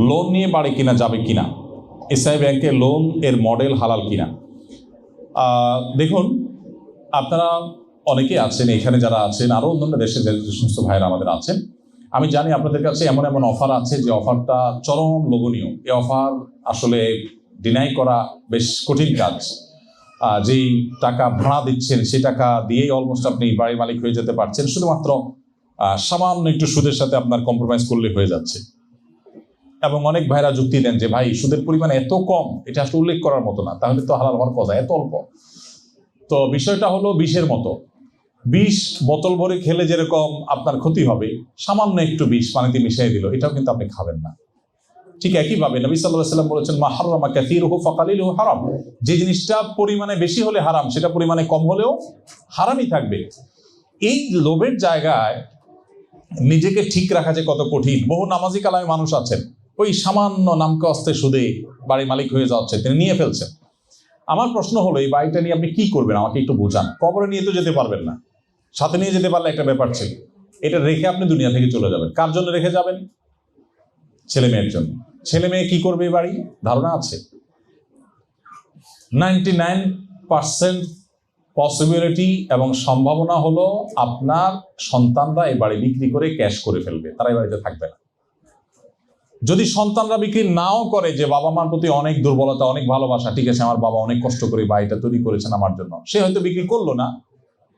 Loan নিয়ে বাড়ি কিনা যাবে কিনা, এসআই ব্যাংকে লোন এর মডেল হালাল কিনা। দেখুন, আপনারা অনেকেই আছেন এখানে যারা আছেন, আরও অন্যান্য দেশে যে সমস্ত ভাইয়েরা আমাদের আছেন, আমি জানি আপনাদের কাছে এমন এমন অফার আছে যে অফারটা চরম লোভনীয়। এই অফার আসলে ডিনাই করা বেশ কঠিন কাজ। যেই টাকা ভাড়া দিচ্ছেন সেই টাকা দিয়েই অলমোস্ট আপনি বাড়ির মালিক হয়ে যেতে পারছেন, শুধুমাত্র সামান্য একটু সুদের সাথে আপনার কম্প্রোমাইজ করলে হয়ে যাচ্ছে। এবং অনেক ভাইরা যুক্তি দেন যে ভাই সুদের পরিমাণ এত কম, এটা আসলে উল্লেখ করার মতো না, তাহলে তো হালাল হওয়ার কথা, এত অল্প। তো বিষয়টা হলো বিষের মতো। বিষ বোতল ভরে খেলে যেরকম আপনার ক্ষতি হবে, সামান্য একটু বিষ পানিতে মিশিয়ে দিল, এটাও কিন্তু আপনি খাবেন না। ঠিক একইভাবে নবী সাল্লাল্লাহু আলাইহি ওয়াসাল্লাম বলেছেন, মা হারামা কাসীরুহু ফাকালিলুহু হারাম। যে জিনিসটা পরিমাণে বেশি হলে হারাম, সেটা পরিমাণে কম হলেও হারামই থাকবে। এই লোভের জায়গায় নিজেকে ঠিক রাখা যে কত কঠিন। বহু নামাজি কালামে মানুষ আছেন, ওই সামান্য নামকে অস্তে সুদে বাড়ির মালিক হয়ে যাচ্ছে, তিনি নিয়ে ফেলছেন। আমার প্রশ্ন হলো, এই বাড়িটা নিয়ে আপনি কি করবেন আমাকে একটু বোঝান। কবরে নিয়ে তো যেতে পারবেন না, সাথে নিয়ে যেতে পারলে একটা ব্যাপার ছিল। এটা রেখে আপনি দুনিয়া থেকে চলে যাবেন, কার জন্য রেখে যাবেন? ছেলে মেয়ের জন্য। ছেলে মেয়ে কি করবে এই বাড়ি? ধারণা আছে? 99% পসিবিলিটি এবং সম্ভাবনা হলো আপনার সন্তানরা এই বাড়ি বিক্রি করে ক্যাশ করে ফেলবে, তারা এই বাড়িতে থাকবে না। যদি সন্তানরা বিক্রি নাও করে, যে বাবা মার প্রতি অনেক দুর্বলতা, অনেক ভালোবাসা, ঠিক আছে আমার বাবা অনেক কষ্ট করে বাড়িটা তৈরি করেছেন আমার জন্য, সে হয়তো বিক্রি করলো না,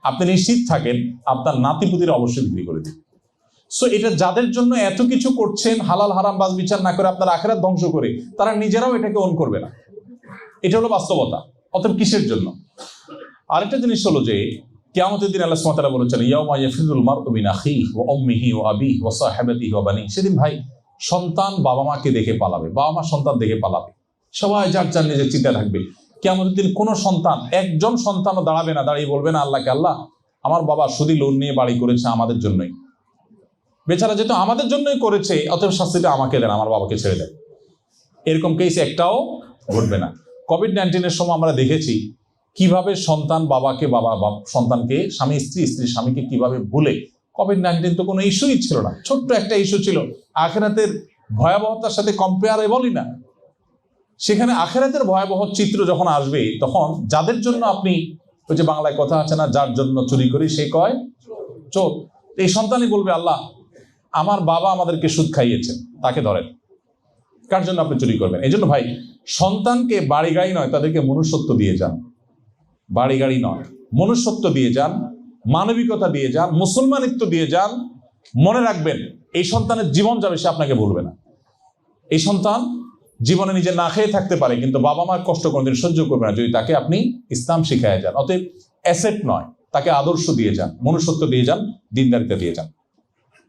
আপনি নিশ্চিত থাকেন আপনার নাতিপুতিরা অবশ্যই বিক্রি করে দিন। সো এটা যাদের জন্য এত কিছু করছেন, হালাল হারাম বাজ বিচার না করে আপনার আখিরাত ধ্বংস করে, তারা নিজেরাও এটাকে ওন করবে না। এটা হলো বাস্তবতা। অতএব কিসের জন্য? আরেকটা জিনিস হলো যে কিয়ামতের দিন আল্লাহ সুবহানাহু ওয়া তাআলা বলেছেন, ইয়াউমা ইয়াফিরুল মারউ মিন আখিহি ওয়া উম্মিহি ওয়া আবিহি ওয়া সাহিবাতিহি ওয়া বানিহি। সেদিন ভাই সন্তান বাবা মাকে দেখে পালাবে, বাবা মা সন্তান দেখে পালাবে, সবাই যার যার নিজের চিন্তা থাকবে। কিয়ামতের দিন কোনো সন্তান, একজন সন্তানও দাঁড়াবে না, দাঁড়িয়ে বলবে না আল্লাহকে, আল্লাহ আমার বাবা শুধু লোন নিয়ে বাড়ি করেছে আমাদের জন্যই, বেচারা যেহেতু আমাদের জন্যই করেছে, অতএব শাস্তিটা আমাকে দেন, আমার বাবাকে ছেড়ে দেন। এরকম কেস একটাও ঘটবে না। কোভিড-19 সময় আমরা দেখেছি কিভাবে সন্তান বাবাকে, বাবা সন্তানকে, স্বামী স্ত্রী স্বামীকে কিভাবে ভুলে। কোভিড-19 তো কোনো ইস্যুই ছিল না, ছোট্ট একটা ইস্যু ছিল। আখিরাতের ভয়াবহতার সাথে কম্পেয়ারেবলই না। সেখানে আখিরাতের ভয়াবহ চিত্র যখন আসবে, তখন যাদের জন্য আপনি, ওই যে বাংলায় কথা আছে না, যার জন্য চুরি করি সে কয় চোর। এই সন্তানই বলবে, আল্লাহ আমার বাবা আমাদেরকে সুদ খাইয়েছেন, তাকে ধরেন। কার জন্য আপনি চুরি করবেন? এই জন্য ভাই সন্তানকে বাড়ি গাড়ি নয়, তাদেরকে মনুষ্যত্ব দিয়ে যান। বাড়ি গাড়ি নয়, মনুষ্যত্ব দিয়ে যান, মানবিকতা দিয়ে যান, মুসলমানিত্ব দিয়ে যান। মনে রাখবেন, এই সন্তানের জীবন যাবে, সে আপনাকে বলবে না। এই সন্তান জীবনে নিজে না খেয়ে থাকতে পারে, কিন্তু বাবা মার কষ্ট কোনোদিন সহ্য করবে না যদি তাকে আপনি ইসলাম শিখায় যান। অতএব অ্যাসেট নয়, তাকে আদর্শ দিয়ে যান, মনুষ্যত্ব দিয়ে যান, দিনদারিতা দিয়ে যান।